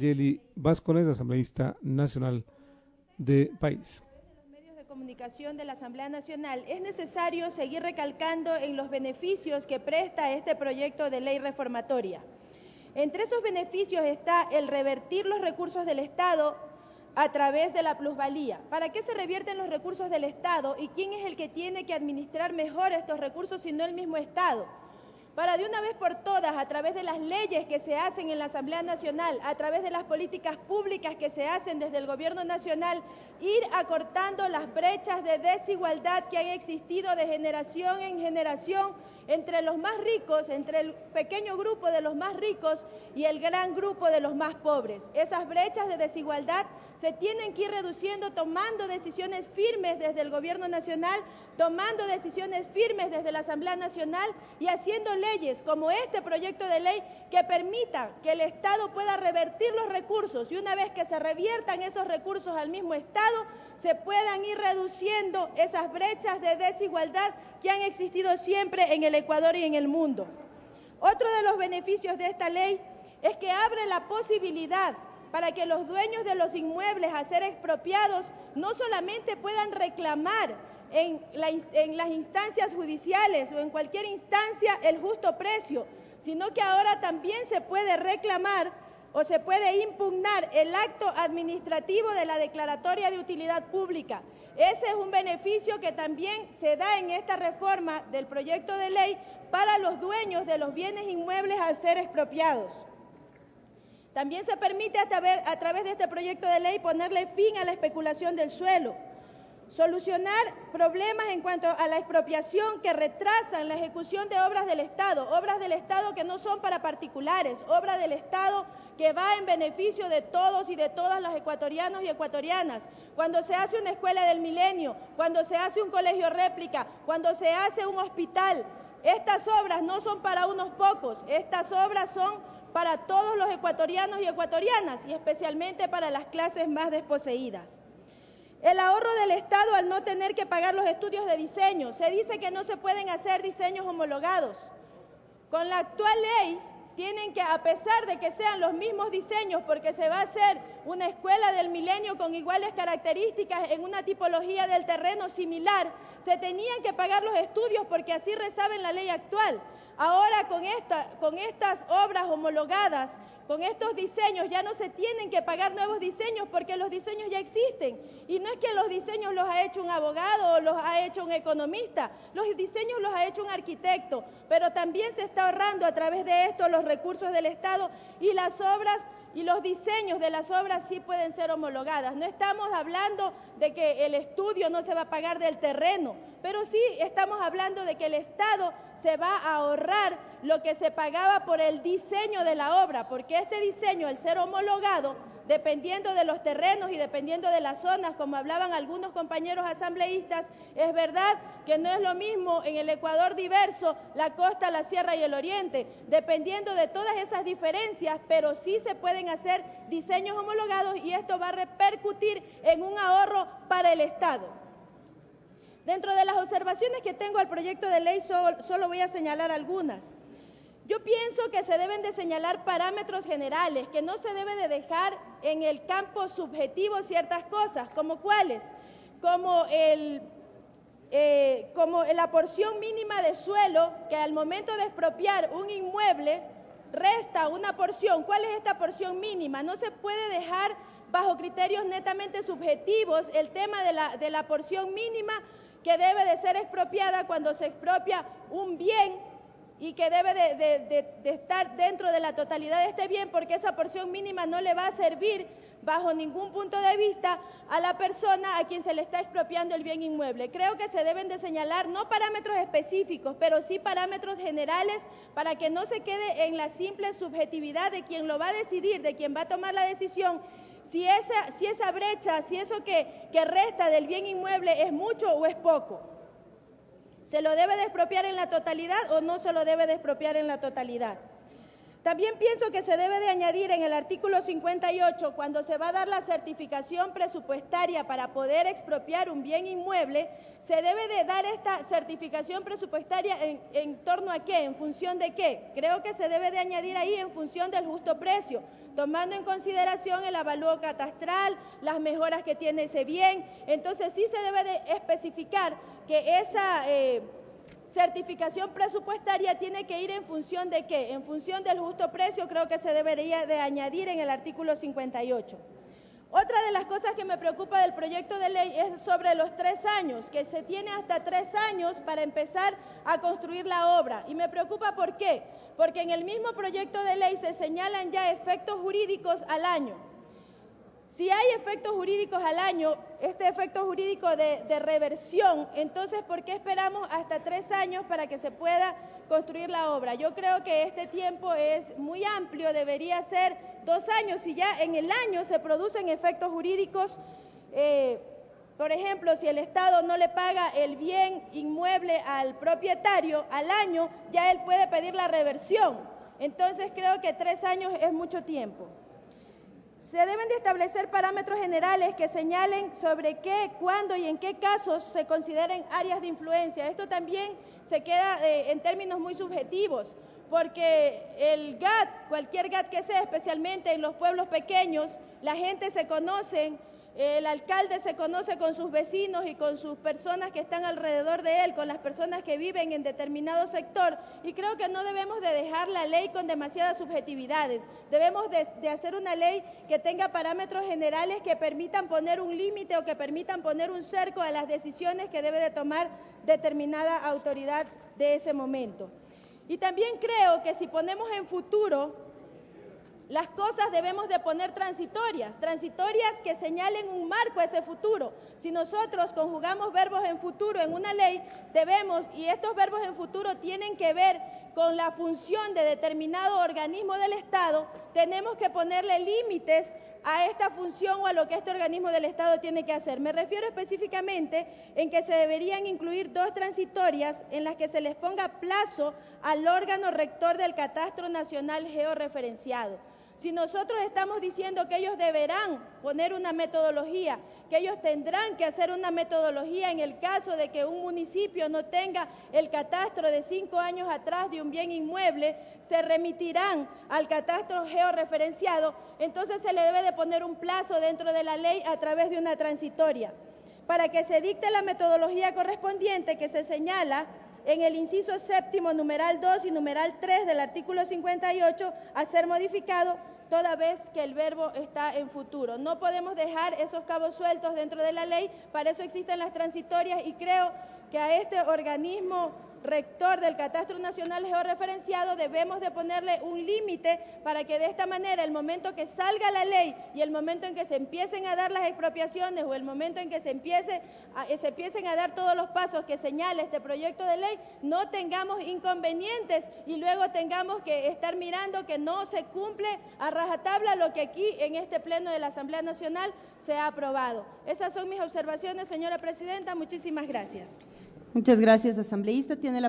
Yeli Vázquez, asambleísta nacional de país. Medios de comunicación de la Asamblea Nacional, es necesario seguir recalcando en los beneficios que presta este proyecto de ley reformatoria. Entre esos beneficios está el revertir los recursos del Estado a través de la plusvalía. ¿Para qué se revierten los recursos del Estado y quién es el que tiene que administrar mejor estos recursos sino el mismo Estado? Para de una vez por todas, a través de las leyes que se hacen en la Asamblea Nacional, a través de las políticas públicas que se hacen desde el Gobierno Nacional, ir acortando las brechas de desigualdad que han existido de generación en generación entre los más ricos, entre el pequeño grupo de los más ricos y el gran grupo de los más pobres. Esas brechas de desigualdad se tienen que ir reduciendo tomando decisiones firmes desde el Gobierno Nacional, tomando decisiones firmes desde la Asamblea Nacional y haciendo leyes como este proyecto de ley que permita que el Estado pueda revertir los recursos y una vez que se reviertan esos recursos al mismo Estado, se puedan ir reduciendo esas brechas de desigualdad que han existido siempre en el Ecuador y en el mundo. Otro de los beneficios de esta ley es que abre la posibilidad para que los dueños de los inmuebles a ser expropiados no solamente puedan reclamar en las instancias judiciales o en cualquier instancia el justo precio, sino que ahora también se puede reclamar o se puede impugnar el acto administrativo de la declaratoria de utilidad pública. Ese es un beneficio que también se da en esta reforma del proyecto de ley para los dueños de los bienes inmuebles a ser expropiados. También se permite a través de este proyecto de ley ponerle fin a la especulación del suelo, solucionar problemas en cuanto a la expropiación que retrasan la ejecución de obras del Estado que no son para particulares, obras del Estado que va en beneficio de todos y de todas los ecuatorianos y ecuatorianas. Cuando se hace una escuela del milenio, cuando se hace un colegio réplica, cuando se hace un hospital, estas obras no son para unos pocos, estas obras son para todos los ecuatorianos y ecuatorianas y especialmente para las clases más desposeídas. El ahorro del Estado al no tener que pagar los estudios de diseño. Se dice que no se pueden hacer diseños homologados. Con la actual ley tienen que, a pesar de que sean los mismos diseños, porque se va a hacer una escuela del milenio con iguales características en una tipología del terreno similar, se tenían que pagar los estudios porque así rezaba en la ley actual. Ahora con estas obras homologadas, con estos diseños ya no se tienen que pagar nuevos diseños porque los diseños ya existen. Y no es que los diseños los ha hecho un abogado o los ha hecho un economista, los diseños los ha hecho un arquitecto, pero también se está ahorrando a través de esto los recursos del Estado y las obras y los diseños de las obras sí pueden ser homologadas. No estamos hablando de que el estudio no se va a pagar del terreno, pero sí estamos hablando de que el Estado se va a ahorrar lo que se pagaba por el diseño de la obra, porque este diseño, al ser homologado, dependiendo de los terrenos y dependiendo de las zonas, como hablaban algunos compañeros asambleístas, es verdad que no es lo mismo en el Ecuador diverso, la costa, la sierra y el oriente, dependiendo de todas esas diferencias, pero sí se pueden hacer diseños homologados y esto va a repercutir en un ahorro para el Estado. Dentro de las observaciones que tengo al proyecto de ley, solo voy a señalar algunas. Yo pienso que se deben de señalar parámetros generales, que no se debe de dejar en el campo subjetivo ciertas cosas, como cuáles, como la porción mínima de suelo, que al momento de expropiar un inmueble resta una porción. ¿Cuál es esta porción mínima? No se puede dejar bajo criterios netamente subjetivos el tema de la porción mínima que debe de ser expropiada cuando se expropia un bien y que debe de estar dentro de la totalidad de este bien, porque esa porción mínima no le va a servir bajo ningún punto de vista a la persona a quien se le está expropiando el bien inmueble. Creo que se deben de señalar no parámetros específicos, pero sí parámetros generales para que no se quede en la simple subjetividad de quien lo va a decidir, de quien va a tomar la decisión. Si esa brecha, si eso que resta del bien inmueble es mucho o es poco. ¿Se lo debe de expropiar en la totalidad o no se lo debe de expropiar en la totalidad? También pienso que se debe de añadir en el artículo 58, cuando se va a dar la certificación presupuestaria para poder expropiar un bien inmueble, se debe de dar esta certificación presupuestaria en torno a qué, en función de qué. Creo que se debe de añadir ahí en función del justo precio, tomando en consideración el avalúo catastral, las mejoras que tiene ese bien. Entonces sí se debe de especificar que esa certificación presupuestaria tiene que ir en función de qué, en función del justo precio. Creo que se debería de añadir en el artículo 58. Otra de las cosas que me preocupa del proyecto de ley es sobre los 3 años, que se tiene hasta 3 años para empezar a construir la obra. Y me preocupa ¿por qué? Porque en el mismo proyecto de ley se señalan ya efectos jurídicos al año. Si hay efectos jurídicos al año, este efecto jurídico de reversión, entonces ¿por qué esperamos hasta 3 años para que se pueda construir la obra? Yo creo que este tiempo es muy amplio, debería ser 2 años. Si ya en el año se producen efectos jurídicos, por ejemplo, si el Estado no le paga el bien inmueble al propietario, al año ya él puede pedir la reversión. Entonces creo que 3 años es mucho tiempo. Se deben de establecer parámetros generales que señalen sobre qué, cuándo y en qué casos se consideren áreas de influencia. Esto también se queda en términos muy subjetivos, porque el GAT, cualquier GAT que sea, especialmente en los pueblos pequeños, la gente se conoce, el alcalde se conoce con sus vecinos y con sus personas que están alrededor de él, con las personas que viven en determinado sector, y creo que no debemos de dejar la ley con demasiadas subjetividades. Debemos de hacer una ley que tenga parámetros generales que permitan poner un límite o que permitan poner un cerco a las decisiones que debe de tomar determinada autoridad de ese momento. Y también creo que si ponemos en futuro, las cosas debemos de poner transitorias que señalen un marco a ese futuro. Si nosotros conjugamos verbos en futuro en una ley, debemos, y estos verbos en futuro tienen que ver con la función de determinado organismo del Estado, tenemos que ponerle límites a esta función o a lo que este organismo del Estado tiene que hacer. Me refiero específicamente en que se deberían incluir 2 transitorias en las que se les ponga plazo al órgano rector del Catastro Nacional Georreferenciado. Si nosotros estamos diciendo que ellos deberán poner una metodología, que ellos tendrán que hacer una metodología en el caso de que un municipio no tenga el catastro de 5 años atrás de un bien inmueble, se remitirán al catastro georreferenciado, entonces se le debe de poner un plazo dentro de la ley a través de una transitoria, para que se dicte la metodología correspondiente que se señala en el inciso 7º, numeral 2 y numeral 3 del artículo 58, a ser modificado toda vez que el verbo está en futuro. No podemos dejar esos cabos sueltos dentro de la ley, para eso existen las transitorias, y creo que a este organismo rector del Catastro Nacional Georreferenciado debemos de ponerle un límite para que de esta manera, el momento que salga la ley y el momento en que se empiecen a dar las expropiaciones o el momento en que se empiecen a dar todos los pasos que señala este proyecto de ley, no tengamos inconvenientes y luego tengamos que estar mirando que no se cumple a rajatabla lo que aquí en este pleno de la Asamblea Nacional se ha aprobado. Esas son mis observaciones, señora presidenta. Muchísimas gracias. Muchas gracias, asambleísta. Tiene la